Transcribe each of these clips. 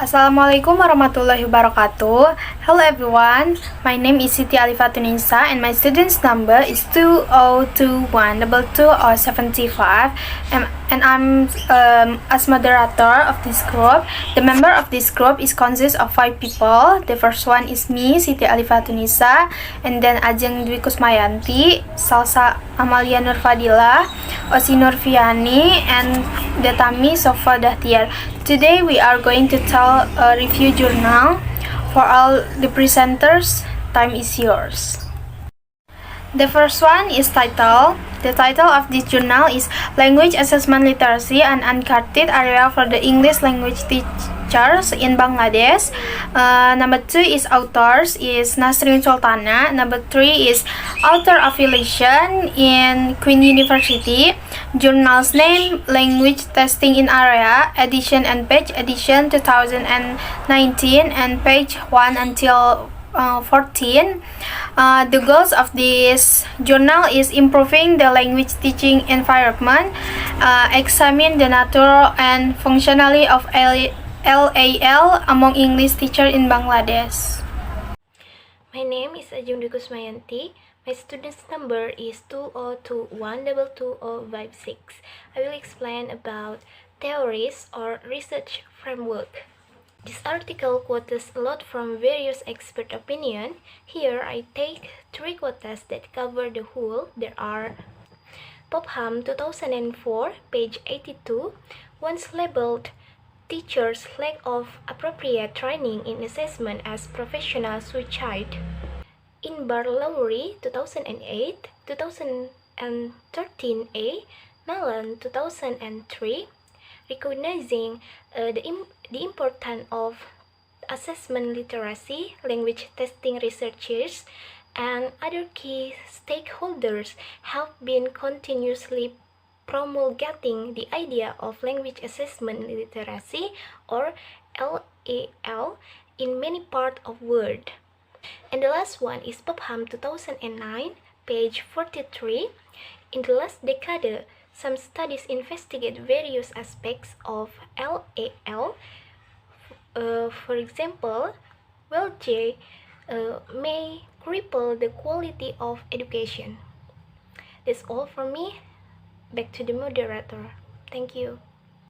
Assalamualaikum warahmatullahi wabarakatuh. Hello everyone, my name is Siti Alifatunisa and my student's number is 20212275 and I'm as moderator of this group. The member of this group is consists of 5 people. The first one is me, Siti Alifatunisa, and then Ajeng Dwi Kusmayanti, Salsa Amalia Nurfadila, Osi Nurfiani, and Detami Sofa Dahtiar. Today we are going to tell a review journal. For all the presenters, time is yours. The first one is title. The title of this journal is Language Assessment Literacy, an Uncharted Area for the English Language Teachers in Bangladesh. Number 2 is authors is Nasrin Sultana. Number 3 is author affiliation in Queen University. Journal's name Language Testing in Area, edition and page edition 2019 and page 1 until 14. The goals of this journal is improving the language teaching environment, examine the nature and functionality of LAL among English teachers in Bangladesh. My name is Ajeng Dwi Kusmayanti. My student's number is 2021222056. I will explain about theories or research framework. This article quotes a lot from various expert opinion. Here I take 3 quotes that cover the whole. There are Popham 2004, page 82, once labeled teachers' lack of appropriate training in assessment as professional suicide. In Lowry 2008, 2013a, Mellon 2003, recognizing the importance of assessment literacy, language testing researchers, and other key stakeholders have been continuously promulgating the idea of language assessment literacy, or LAL, in many parts of the world. And the last one is Popham 2009, page 43. In the last decade, some studies investigate various aspects of LAL. For example, WLJ may cripple the quality of education. That's all from me. Back to the moderator. Thank you.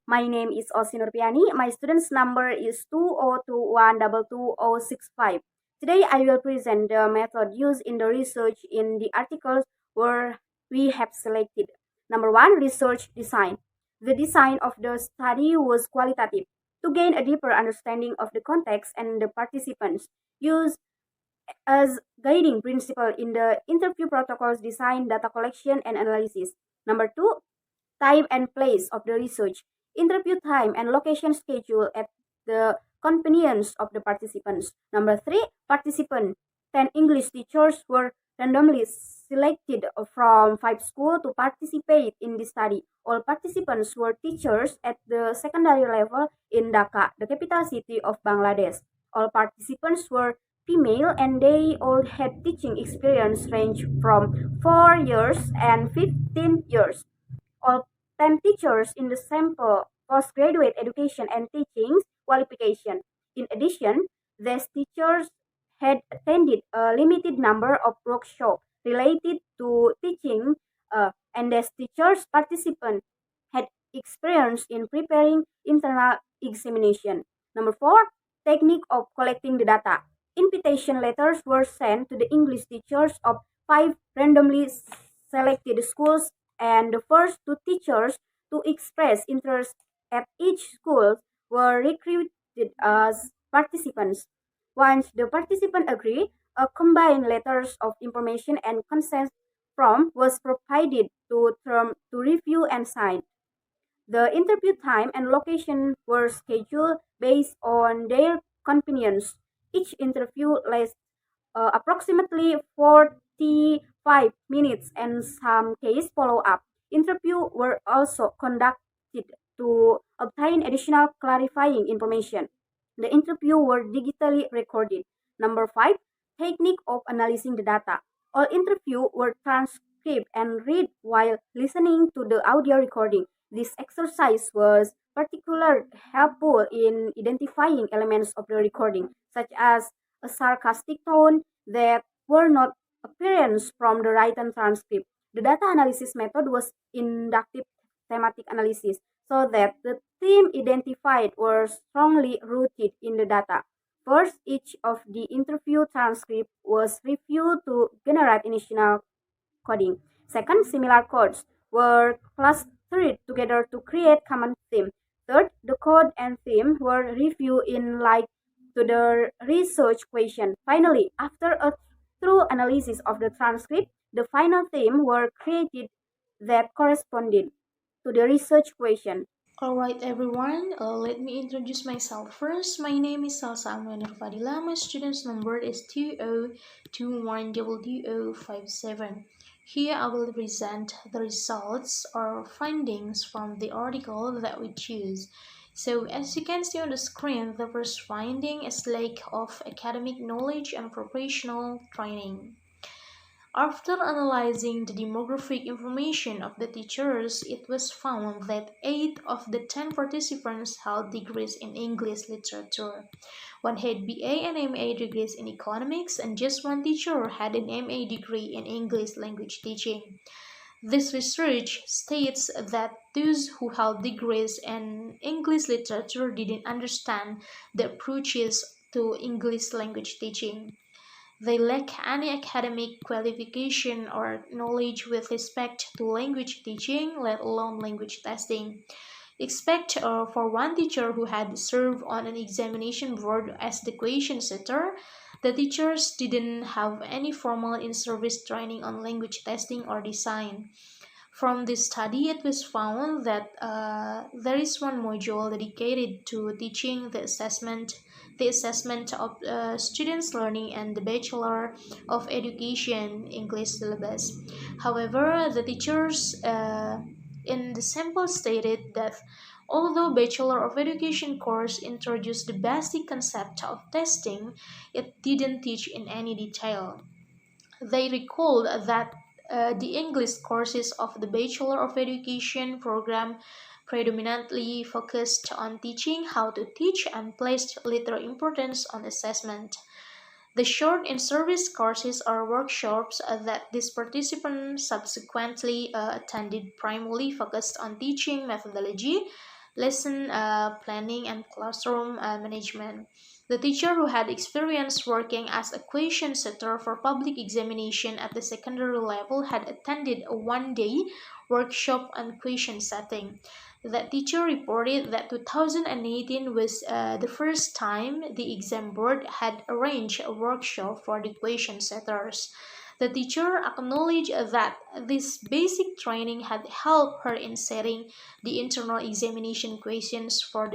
My name is Osi Nurfiani. My student's number is 2021222065. Today I will present the method used in the research in the articles where we have selected. Number 1, research design. The design of the study was qualitative to gain a deeper understanding of the context and the participants. Used as guiding principle in the interview protocols design, data collection, and analysis. Number 2, time and place of the research. Interview time and location schedule at the convenience of the participants. Number 3, participant. 10 English teachers were randomly selected from 5 schools to participate in the study. All participants were teachers at the secondary level in Dhaka, the capital city of Bangladesh. All participants were female and they all had teaching experience range from 4 years and 15 years. All 10 teachers in the sample postgraduate education and teaching qualification. In addition, these teachers had attended a limited number of workshops related to teaching, and these teachers participants had experience in preparing internal examination. Number 4, technique of collecting the data. Invitation letters were sent to the English teachers of 5 randomly selected schools, and the first 2 teachers to express interest at each school were recruited as participants. Once the participants agreed, a combined letters of information and consent form was provided to review and sign. The interview time and location were scheduled based on their convenience. Each interview lasted approximately 45 minutes, and some case follow-up interviews were also conducted to obtain additional clarifying information. The interview were digitally recorded. Number 5, technique of analyzing the data. All interviews were transcribed and read while listening to the audio recording. This exercise was particularly helpful in identifying elements of the recording, such as a sarcastic tone that were not apparent from the written transcript. The data analysis method was inductive thematic analysis, so that the theme identified were strongly rooted in the data. First, each of the interview transcript was reviewed to generate initial coding. Second, similar codes were clustered together to create common theme. Third, the code and theme were reviewed in light to the research question. Finally, after a thorough analysis of the transcript, the final theme were created that corresponded to the research question. Alright everyone, let me introduce myself first. My name is Salsa Amaner Fadila. My student's number is 20210057. Here I will present the results or findings from the article that we choose. So as you can see on the screen, the first finding is lack of academic knowledge and professional training. After analyzing the demographic information of the teachers, it was found that 8 of the 10 participants held degrees in English literature. One had BA and MA degrees in economics, and just one teacher had an MA degree in English language teaching. This research states that those who held degrees in English literature didn't understand the approaches to English language teaching. They lack any academic qualification or knowledge with respect to language teaching, let alone language testing. Except for one teacher who had served on an examination board as the question setter, the teachers didn't have any formal in-service training on language testing or design. From this study, it was found that there is one module dedicated to teaching the assessment of students' learning and the Bachelor of Education English syllabus. However, the teachers in the sample stated that although Bachelor of Education course introduced the basic concept of testing, it didn't teach in any detail. They recalled that the English courses of the Bachelor of Education program predominantly focused on teaching how to teach and placed little importance on assessment. The short in-service courses or workshops that these participants subsequently attended primarily focused on teaching methodology, lesson planning, and classroom management. The teacher who had experience working as a question setter for public examination at the secondary level had attended a one-day workshop on question setting. That teacher reported that 2018 was the first time the exam board had arranged a workshop for the question setters. The teacher acknowledged that this basic training had helped her in setting the internal examination questions for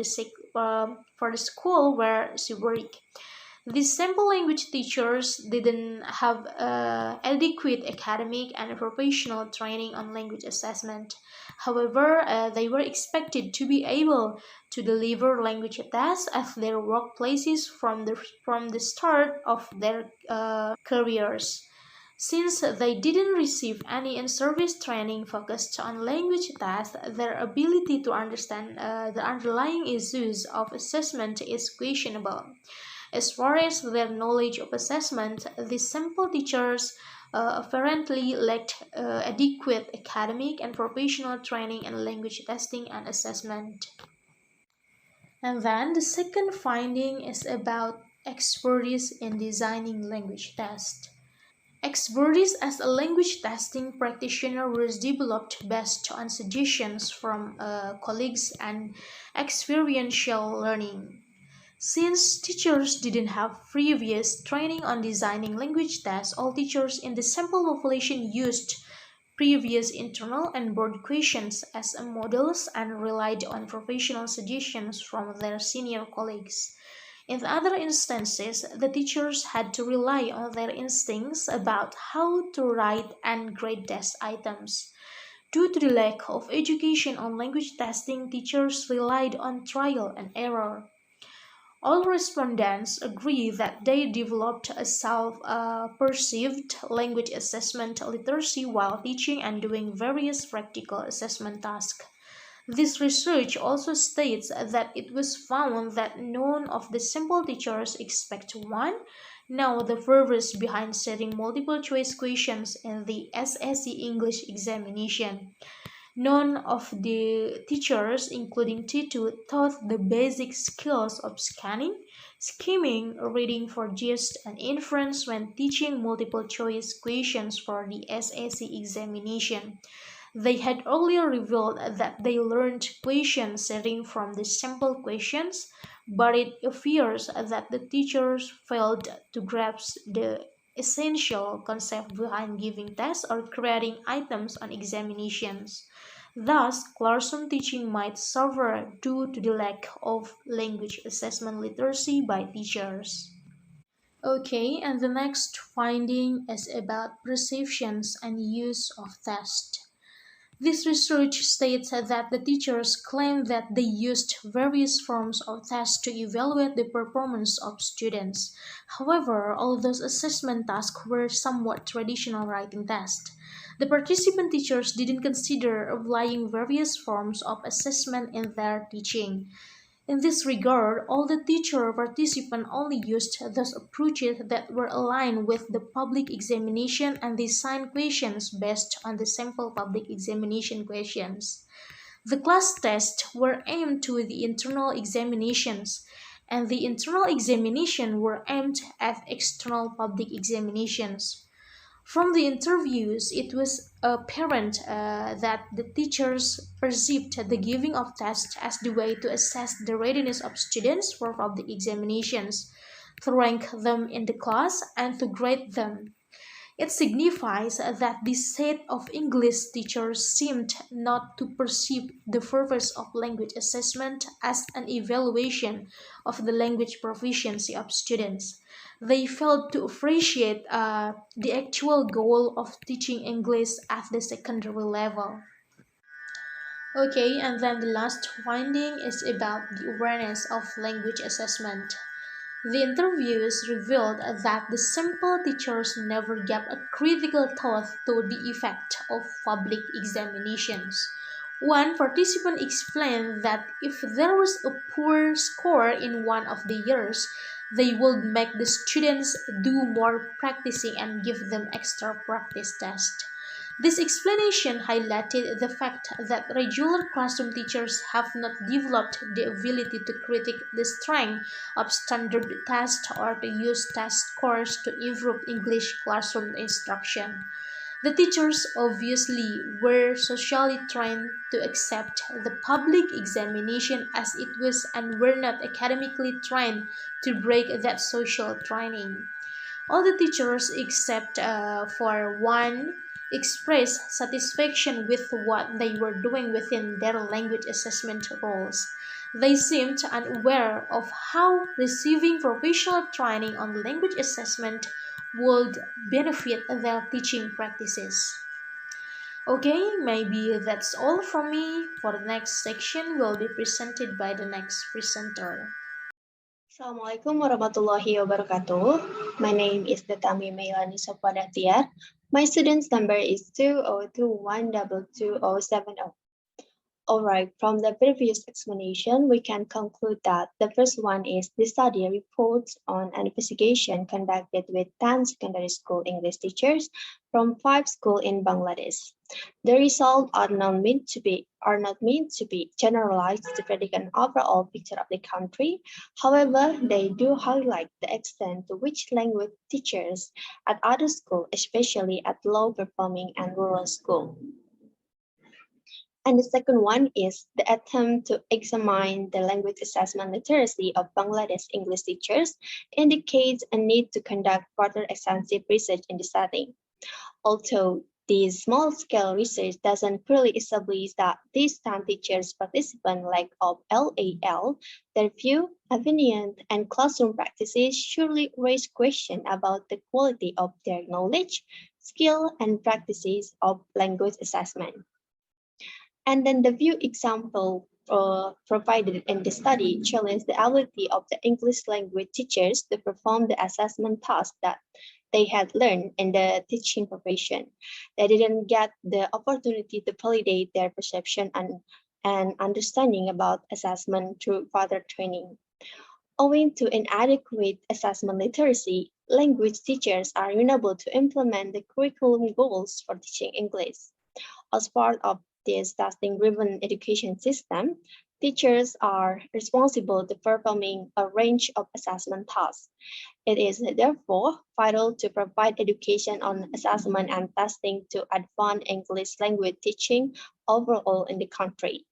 for the school where she worked. These sample language teachers didn't have adequate academic and professional training on language assessment. However, they were expected to be able to deliver language tests at their workplaces from the start of their careers. Since they didn't receive any in-service training focused on language tests, their ability to understand the underlying issues of assessment is questionable. As far as their knowledge of assessment, these sample teachers apparently lacked adequate academic and professional training in language testing and assessment. And then the second finding is about expertise in designing language tests. Expertise as a language testing practitioner was developed based on suggestions from colleagues and experiential learning. Since teachers didn't have previous training on designing language tests, all teachers in the sample population used previous internal and board questions as models and relied on professional suggestions from their senior colleagues. In other instances, the teachers had to rely on their instincts about how to write and grade test items. Due to the lack of education on language testing, teachers relied on trial and error. All respondents agree that they developed a self-perceived language assessment literacy while teaching and doing various practical assessment tasks. This research also states that it was found that none of the simple teachers expect one. Now, the purpose behind setting multiple choice questions in the SSC English examination. None of the teachers, including T2, taught the basic skills of scanning, skimming, reading for gist, and inference when teaching multiple choice questions for the SAC examination. They had earlier revealed that they learned question setting from the simple questions, but it appears that the teachers failed to grasp the essential concept behind giving tests or creating items on examinations. Thus, classroom teaching might suffer due to the lack of language assessment literacy by teachers. Okay, and the next finding is about perceptions and use of tests. This research states that the teachers claim that they used various forms of tests to evaluate the performance of students. However, all those assessment tasks were somewhat traditional writing tests. The participant teachers didn't consider applying various forms of assessment in their teaching. In this regard, all the teacher participants only used those approaches that were aligned with the public examination and designed questions based on the sample public examination questions. The class tests were aimed to the internal examinations, and the internal examination were aimed at external public examinations. From the interviews, it was apparent that the teachers perceived the giving of tests as the way to assess the readiness of students for public examinations, to rank them in the class, and to grade them. It signifies that this set of English teachers seemed not to perceive the purpose of language assessment as an evaluation of the language proficiency of students. They failed to appreciate the actual goal of teaching English at the secondary level. Okay, and then the last finding is about the awareness of language assessment. The interviews revealed that the simple teachers never gave a critical thought to the effect of public examinations. One participant explained that if there was a poor score in one of the years, they would make the students do more practicing and give them extra practice tests. This explanation highlighted the fact that regular classroom teachers have not developed the ability to critique the strength of standard tests or to use test scores to improve English classroom instruction. The teachers obviously were socially trained to accept the public examination as it was and were not academically trained to break that social training. All the teachers, except for one, expressed satisfaction with what they were doing within their language assessment roles. They seemed unaware of how receiving professional training on language assessment would benefit their teaching practices. Okay, maybe that's all from me. For the next section will be presented by the next presenter. Assalamualaikum warahmatullahi wabarakatuh. My name is Detami Meilani Sopadatiar. My student's number is 202122070. Alright, from the previous explanation, we can conclude that the first one is the study reports on an investigation conducted with 10 secondary school English teachers from 5 schools in Bangladesh. The results are not meant to be generalized to predict an overall picture of the country. However, they do highlight the extent to which language teachers at other schools, especially at low-performing and rural schools. And the second one is the attempt to examine the language assessment literacy of Bangladesh English teachers indicates a need to conduct further extensive research in the setting. Although this small-scale research doesn't clearly establish that these 10 teachers participant lack of LAL, their view, opinion, and classroom practices surely raise questions about the quality of their knowledge, skill, and practices of language assessment. And then the view example provided in the study challenged the ability of the English language teachers to perform the assessment tasks that they had learned in the teaching profession. They didn't get the opportunity to validate their perception and and understanding about assessment through further training. Owing to inadequate assessment literacy, language teachers are unable to implement the curriculum goals for teaching English. As part of this testing-driven education system, teachers are responsible to performing a range of assessment tasks. It is therefore vital to provide education on assessment and testing to advance English language teaching overall in the country.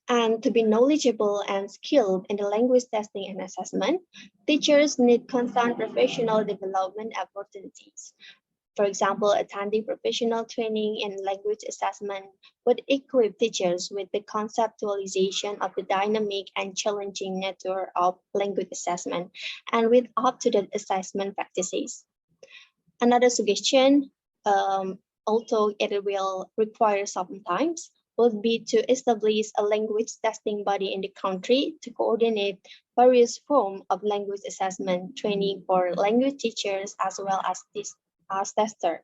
And to be knowledgeable and skilled in the language testing and assessment, teachers need constant professional development opportunities. For example, attending professional training in language assessment would equip teachers with the conceptualization of the dynamic and challenging nature of language assessment and with up-to-date assessment practices. Another suggestion, although it will require some time, would be to establish a language testing body in the country to coordinate various forms of language assessment training for language teachers as well as testers.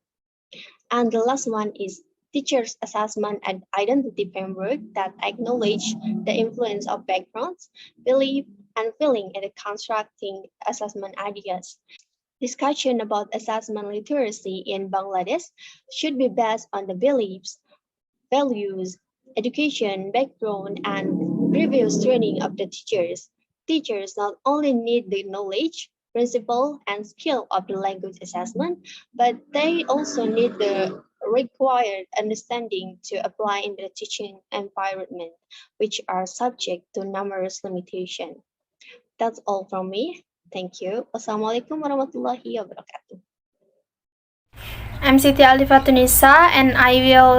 And the last one is teachers assessment and identity framework that acknowledge the influence of backgrounds, belief, and feeling in the constructing assessment ideas. Discussion about assessment literacy in Bangladesh should be based on the beliefs, values, education, background, and previous training of the teachers. Teachers not only need the knowledge, principle, and skill of the language assessment, but they also need the required understanding to apply in the teaching environment, which are subject to numerous limitations. That's all from me. Thank you. Wassalamualaikum warahmatullahi wabarakatuh. I'm Siti Alifatunisa and I will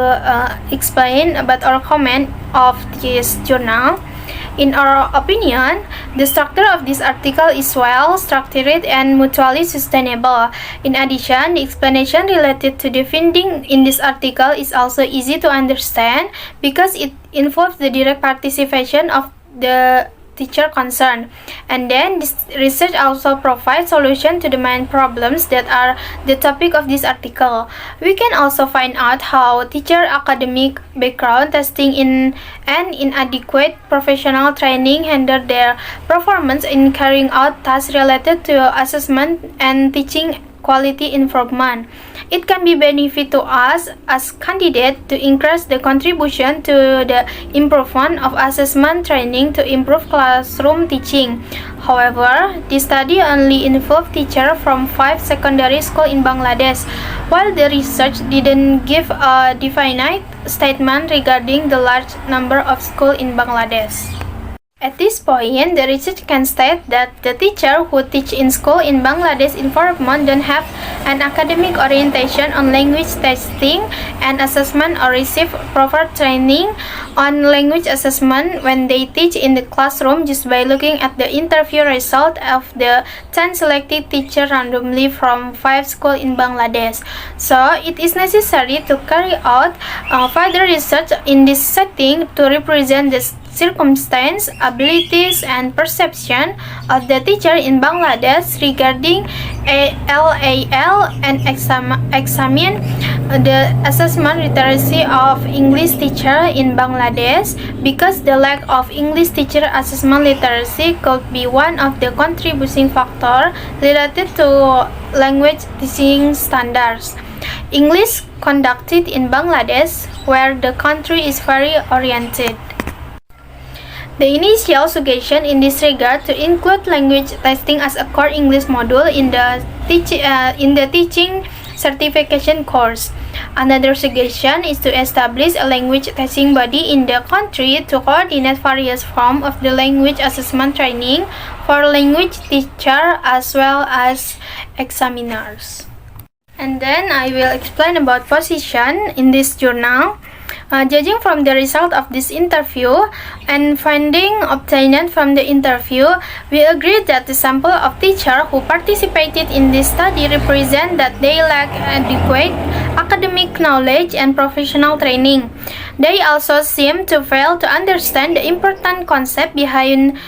explain about our comment of this journal. In our opinion, the structure of this article is well structured and mutually sustainable. In addition, the explanation related to the finding in this article is also easy to understand because it involves the direct participation of the teacher concerned. And then this research also provides solution to the main problems that are the topic of this article. We can also find out how teacher academic background testing and inadequate professional training hinder their performance in carrying out tasks related to assessment and teaching quality improvement. It can be benefit to us as candidates to increase the contribution to the improvement of assessment training to improve classroom teaching. However, this study only involved teachers from 5 secondary schools in Bangladesh, while the research didn't give a definite statement regarding the large number of schools in Bangladesh. At this point, the research can state that the teachers who teach in school in Bangladesh environment don't have an academic orientation on language testing and assessment or receive proper training on language assessment when they teach in the classroom just by looking at the interview result of the 10 selected teachers randomly from 5 schools in Bangladesh. So, it is necessary to carry out further research in this setting to represent the circumstance, abilities, and perception of the teacher in Bangladesh regarding LAL and examine the assessment literacy of English teacher in Bangladesh because the lack of English teacher assessment literacy could be one of the contributing factors related to language teaching standards. English conducted in Bangladesh, where the country is very oriented. The initial suggestion in this regard to include language testing as a core English module in the teaching certification course. Another suggestion is to establish a language testing body in the country to coordinate various forms of the language assessment training for language teachers as well as examiners. And then I will explain about position in this journal. Judging from the result of this interview and finding obtained from the interview, we agree that the sample of teachers who participated in this study represent that they lack adequate academic knowledge, and professional training. They also seem to fail to understand the important concept behind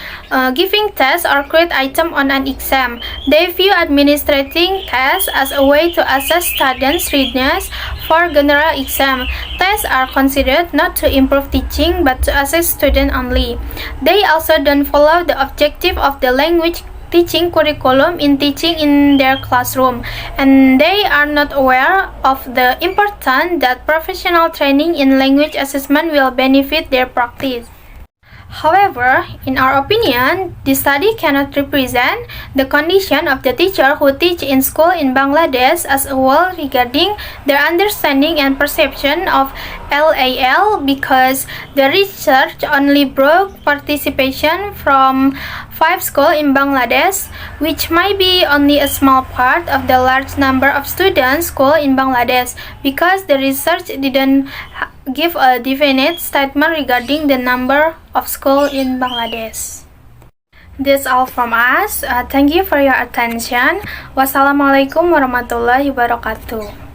giving tests or grade item on an exam. They view administering tests as a way to assess students' readiness for general exam. Tests are considered not to improve teaching but to assess students only. They also don't follow the objective of the language teaching curriculum in teaching in their classroom, and they are not aware of the importance that professional training in language assessment will benefit their practice. However, in our opinion, this study cannot represent the condition of the teacher who teach in school in Bangladesh as a whole regarding their understanding and perception of LAL, because the research only brought participation from 5 schools in Bangladesh, which might be only a small part of the large number of students school in Bangladesh, because the research didn't give a definite statement regarding the number of schools in Bangladesh. That's all from us. Thank you for your attention. Wassalamualaikum warahmatullahi wabarakatuh.